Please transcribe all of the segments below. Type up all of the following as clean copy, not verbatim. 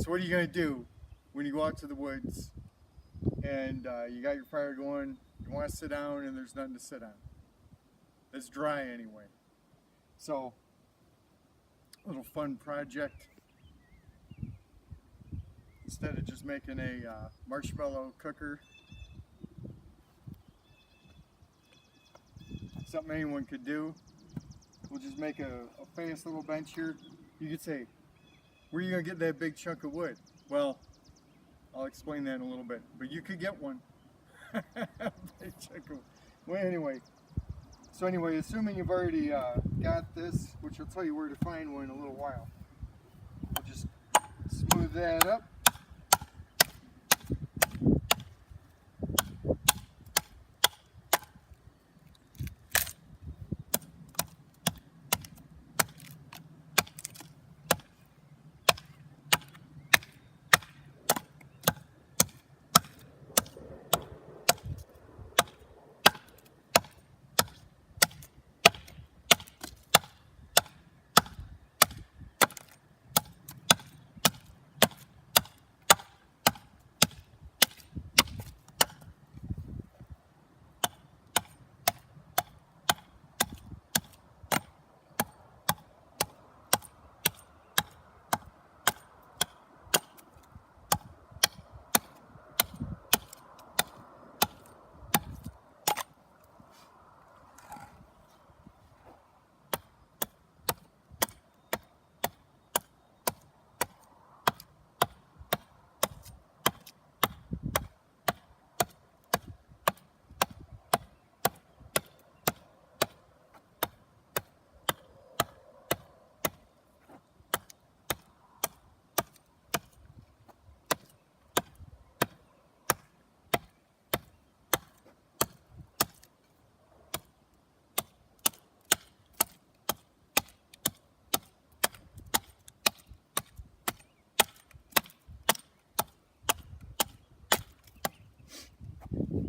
So what are you going to do when you go out to the woods and you got your fire going, you want to sit down and there's nothing to sit on? It's dry anyway. So, a little fun project. Instead of just making a marshmallow cooker, something anyone could do, we'll just make a fast little bench here. You could say, where are you going to get that big chunk of wood? Well, I'll explain that in a little bit, but you could get one. Big chunk of, well, anyway. So anyway, assuming you've already got this, which I'll tell you where to find one in a little while, we'll just smooth that up.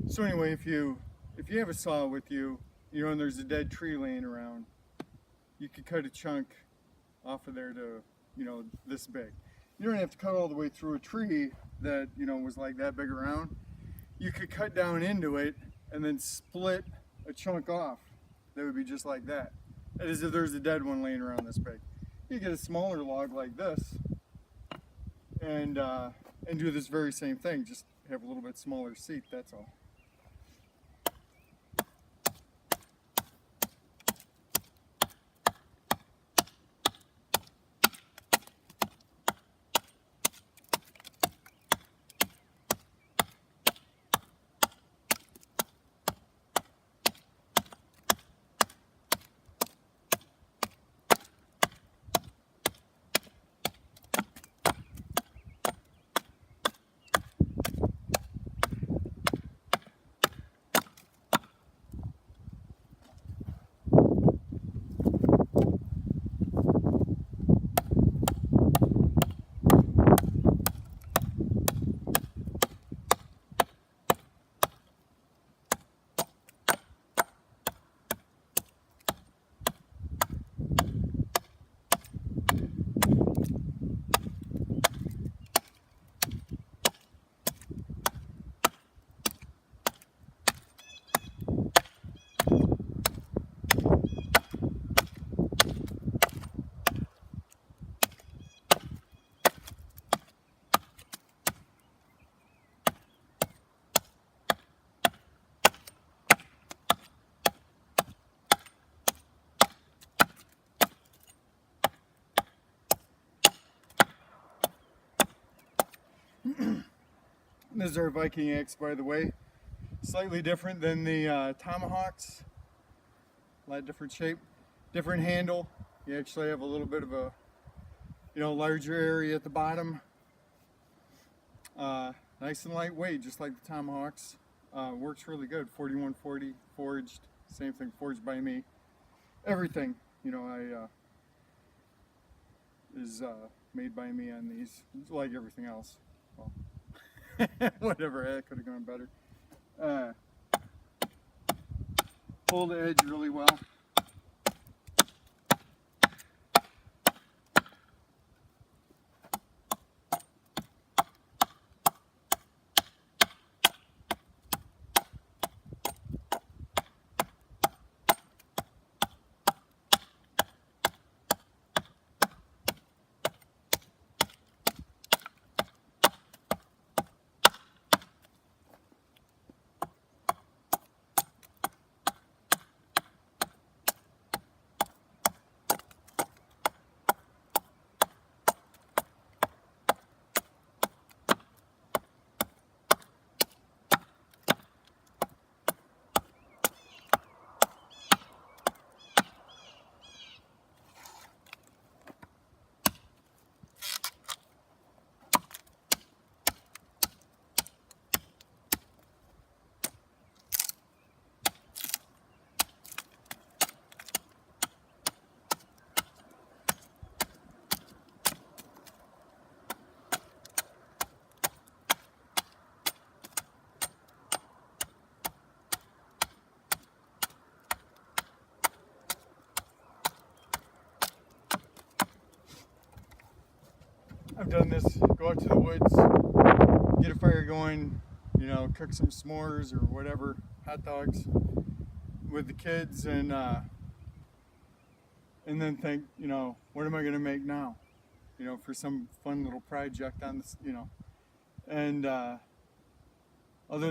So anyway, if you have a saw with you, and there's a dead tree laying around, you could cut a chunk off of there to, this big. You don't have to cut all the way through a tree that, was like that big around. You could cut down into it and then split a chunk off. That would be just like that. That is if there's a dead one laying around this big. You get a smaller log like this and do this very same thing, just have a little bit smaller seat, that's all. This is our Viking Axe, by the way. Slightly different than the tomahawks. A lot different shape, different handle. You actually have a little bit of a, larger area at the bottom. Nice and lightweight, just like the tomahawks. Works really good. 4140 forged, same thing, forged by me. Everything, is made by me on these, like everything else. Well, whatever, that could have gone better. Pull the edge really well. I've done this, go out to the woods, get a fire going, you know, cook some s'mores or whatever, hot dogs with the kids, and then think, you know, what am I going to make now? You know, for some fun little project on this, you know. And other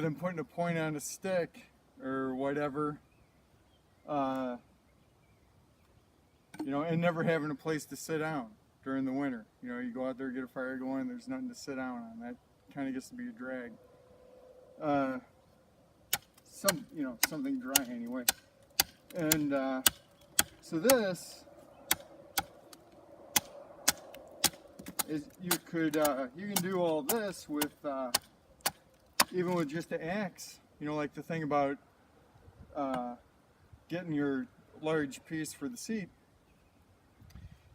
than putting a point on a stick or whatever, you know, and never having a place to sit down during the winter. You know, you go out there, get a fire going, there's nothing to sit down on. That kind of gets to be a drag. You know, something dry anyway. And so this is, you can do all this with even with just an axe. You know, like the thing about getting your large piece for the seat.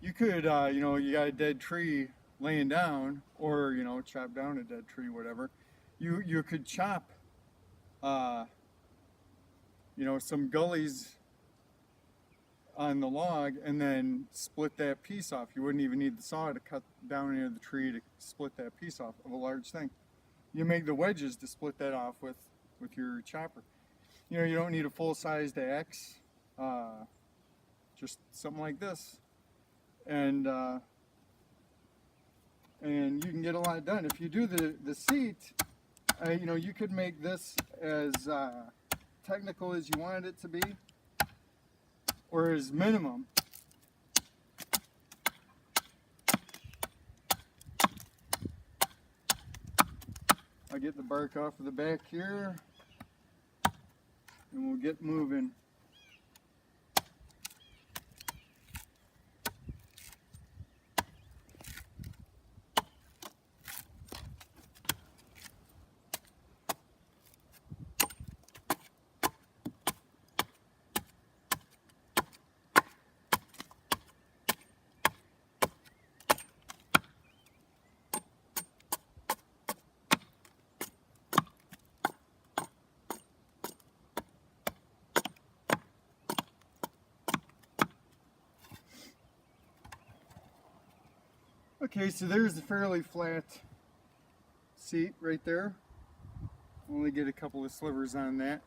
You could, you know, you got a dead tree laying down, or, you know, chop down a dead tree, whatever. You could chop, you know, some gullies on the log and then split that piece off. You wouldn't even need the saw to cut down into the tree to split that piece off of a large thing. You make the wedges to split that off with your chopper. You know, you don't need a full-sized axe, just something like this. And you can get a lot done. If you do the seat, you know, you could make this as technical as you wanted it to be, or as minimum. I'll get the bark off of the back here, and we'll get moving. Okay, so there's the fairly flat seat right there. Only get a couple of slivers on that.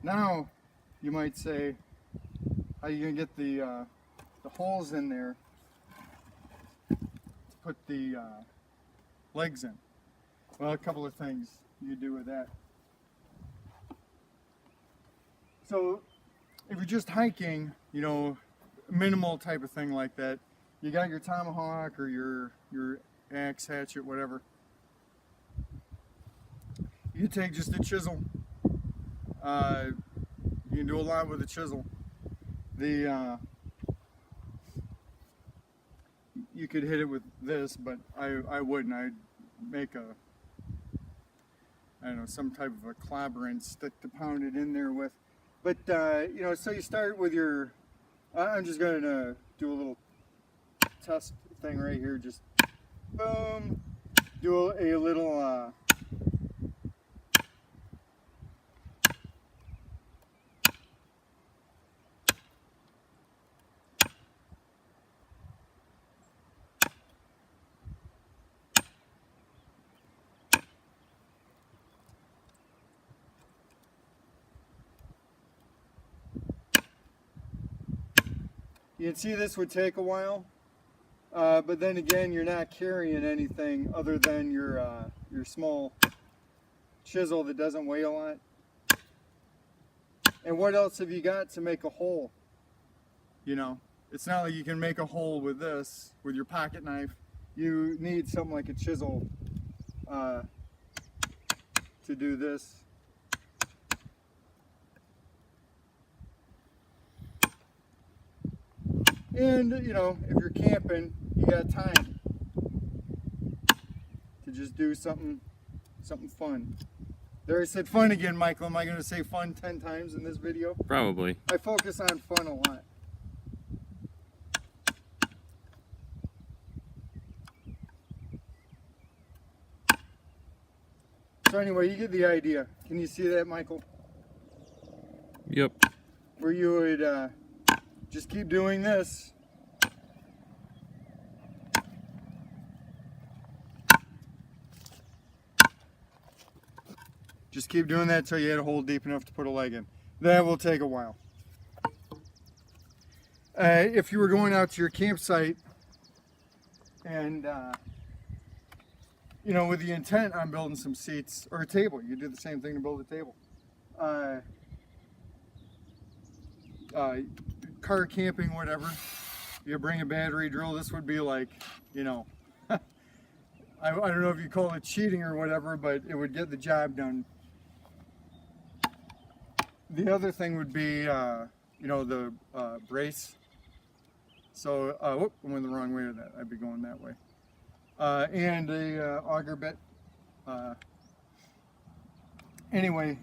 Now, you might say, how are you going to get the holes in there to put the legs in? Well, a couple of things you do with that. So, if you're just hiking, you know, minimal type of thing like that, you got your tomahawk or your axe, hatchet, whatever. You take just a chisel. You can do a lot with a chisel. You could hit it with this, but I wouldn't. I'd make I don't know, some type of a clobbering stick to pound it in there with. But, you know, so you start with your, I'm just going to do a little test thing right here. Just, boom, do a little, you can see this would take a while, but then again, you're not carrying anything other than your small chisel that doesn't weigh a lot. And what else have you got to make a hole? You know, it's not like you can make a hole with this, with your pocket knife. You need something like a chisel to do this. And, you know, if you're camping, you got time to just do something fun. There, I said fun again, Michael. Am I going to say fun 10 times in this video? Probably. I focus on fun a lot. So anyway, you get the idea. Can you see that, Michael? Yep. Where you would Just keep doing this. Just keep doing that until you hit a hole deep enough to put a leg in. That will take a while. If you were going out to your campsite and you know, with the intent on building some seats or a table, you do the same thing to build a table. Car camping, whatever, you bring a battery drill. This would be like, you know, I don't know if you call it cheating or whatever, but it would get the job done. The other thing would be, you know, the brace. So, whoop, I went the wrong way with that. I'd be going that way. And a auger bit. Anyway.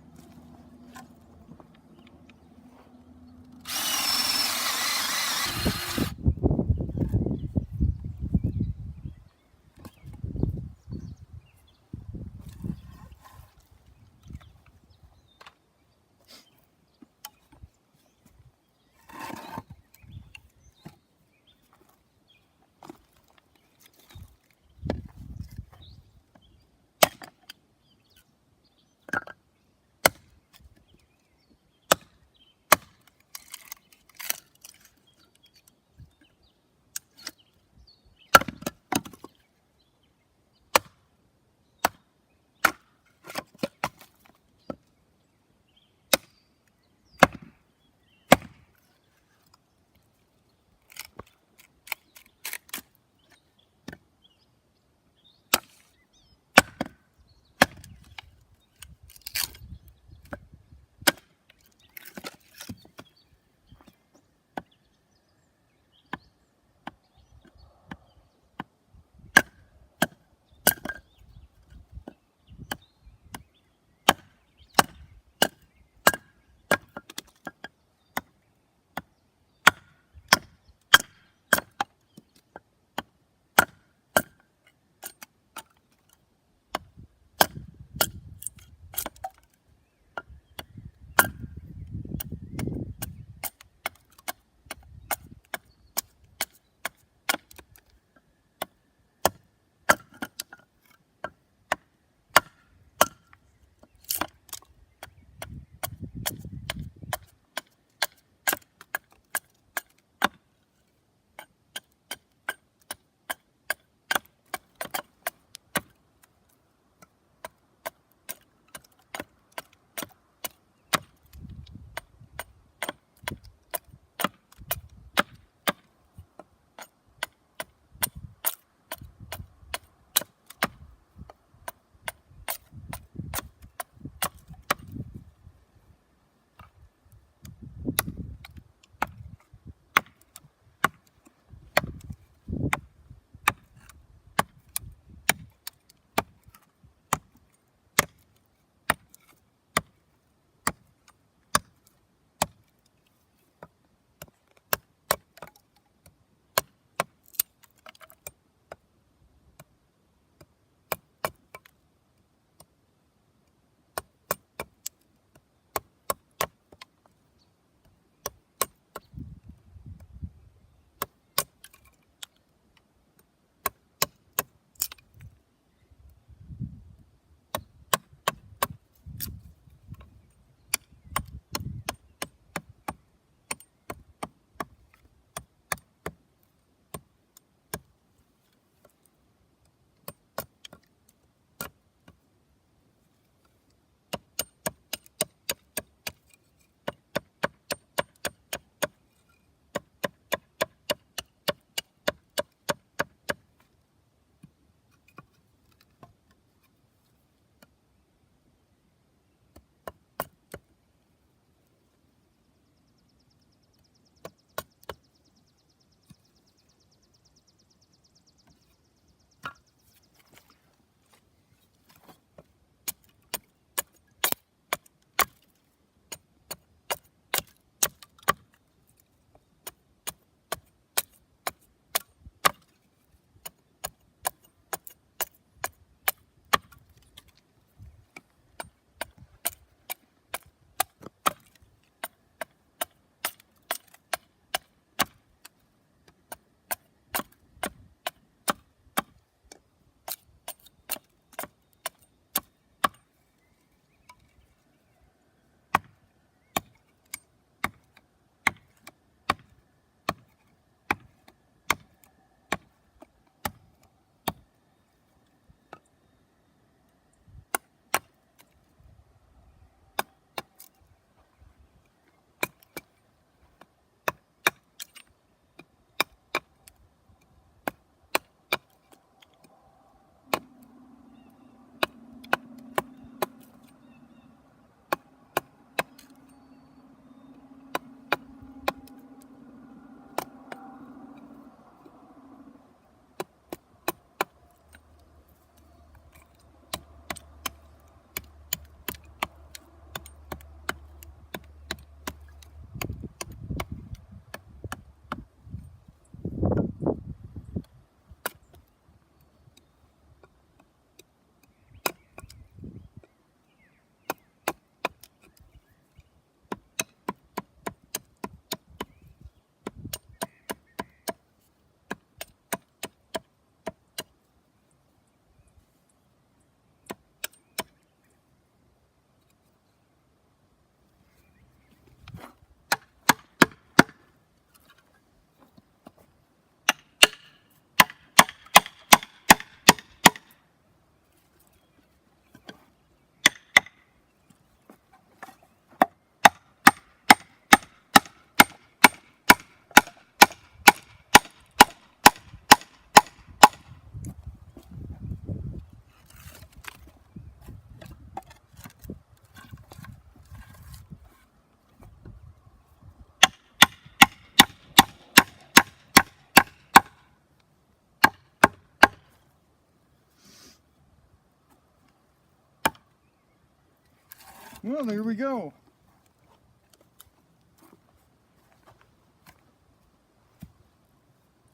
Well, there we go.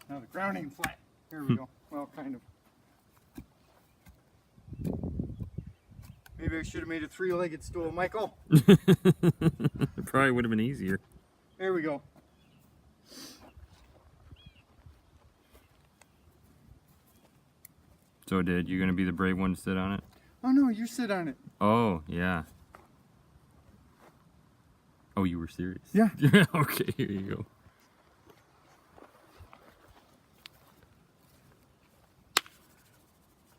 Now the ground ain't flat. There we go. Well, kind of. Maybe I should have made a three-legged stool, Michael. It probably would have been easier. There we go. So, Dad, you gonna be the brave one to sit on it? Oh no, you sit on it. Oh, yeah. Oh, you were serious? Yeah. Okay, here you go.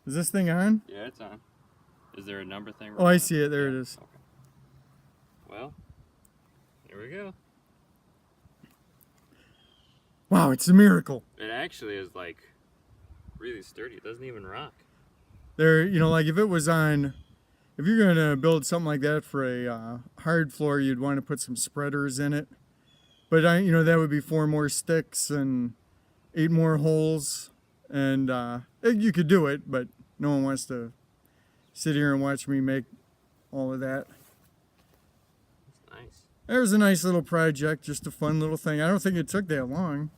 Is this thing on? Yeah, it's on. Is there a number thing? Oh, I see it. There it is. Okay. Well, here we go. Wow, it's a miracle. It actually is like really sturdy. It doesn't even rock. There, you know, like if it was on, if you're going to build something like that for a hard floor, you'd want to put some spreaders in it. But you know, that would be 4 more sticks and 8 more holes, and you could do it, but no one wants to sit here and watch me make all of that. That's nice. There's a nice little project, just a fun little thing. I don't think it took that long.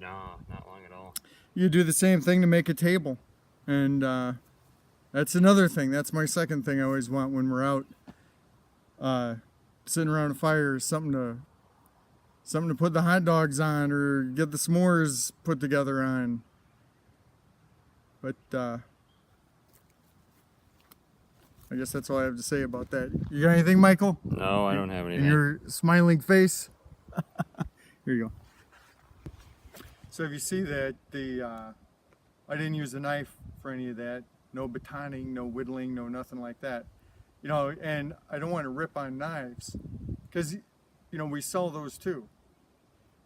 No, not long at all. You do the same thing to make a table, and that's another thing. That's my second thing I always want when we're out sitting around a fire, is something to put the hot dogs on or get the s'mores put together on. But I guess that's all I have to say about that. You got anything, Michael? No, I don't have anything. In your smiling face? Here you go. So if you see that, I didn't use a knife for any of that. No batoning, no whittling, no nothing like that. You know, and I don't want to rip on knives, because, you know, we sell those too.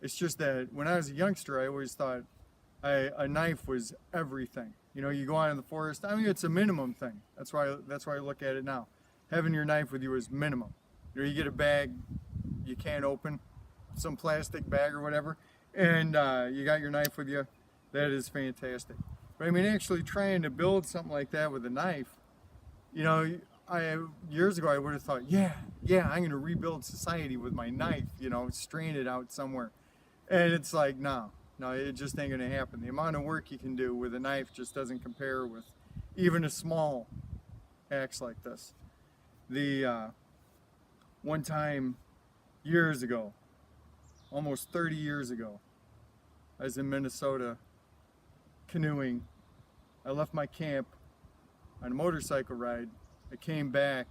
It's just that when I was a youngster, I always thought a knife was everything. You know, you go out in the forest, I mean, it's a minimum thing. That's why I look at it now. Having your knife with you is minimum. You know, you get a bag you can't open, some plastic bag or whatever, and you got your knife with you. That is fantastic. But I mean, actually trying to build something like that with a knife, you know, years ago I would have thought, yeah, I'm going to rebuild society with my knife, you know, strain it out somewhere. And it's like, no, it just ain't going to happen. The amount of work you can do with a knife just doesn't compare with even a small axe like this. The one time, years ago, almost 30 years ago, I was in Minnesota canoeing. I left my camp on a motorcycle ride. I came back,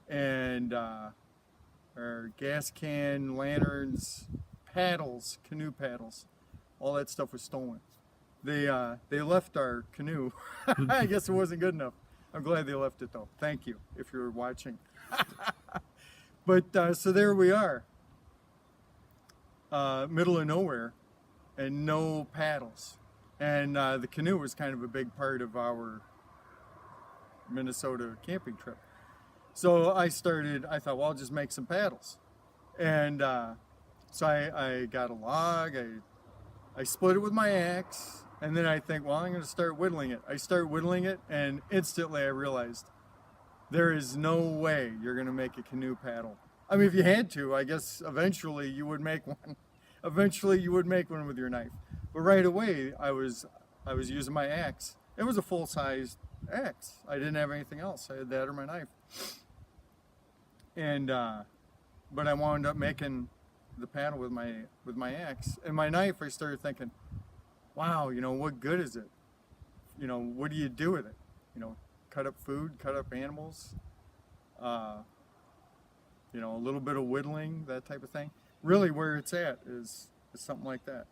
and our gas can, lanterns, paddles, canoe paddles, all that stuff was stolen. They left our canoe. I guess it wasn't good enough. I'm glad they left it though. Thank you if you're watching. But so there we are, middle of nowhere, and no paddles. And the canoe was kind of a big part of our Minnesota camping trip. So I thought, well, I'll just make some paddles. And so I got a log, I split it with my axe, and then I think, well, I'm going to start whittling it. I start whittling it, and instantly I realized there is no way you're going to make a canoe paddle. I mean, if you had to, I guess eventually you would make one. Eventually you would make one with your knife. But right away, I was using my axe. It was a full-sized axe. I didn't have anything else. I had that or my knife. And but I wound up making the paddle with my axe. And my knife, I started thinking, wow, you know, what good is it? You know, what do you do with it? You know, cut up food, cut up animals, you know, a little bit of whittling, that type of thing. Really where it's at is something like that.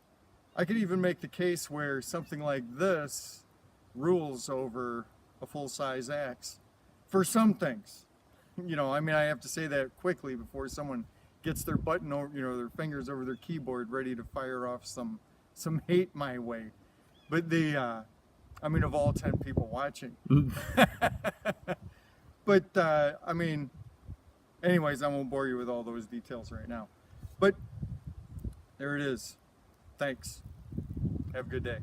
I could even make the case where something like this rules over a full-size axe for some things. You know, I mean, I have to say that quickly before someone gets their button over, you know, their fingers over their keyboard ready to fire off some hate my way. But I mean, of all 10 people watching. But I mean, anyways, I won't bore you with all those details right now. But there it is. Thanks. Have a good day.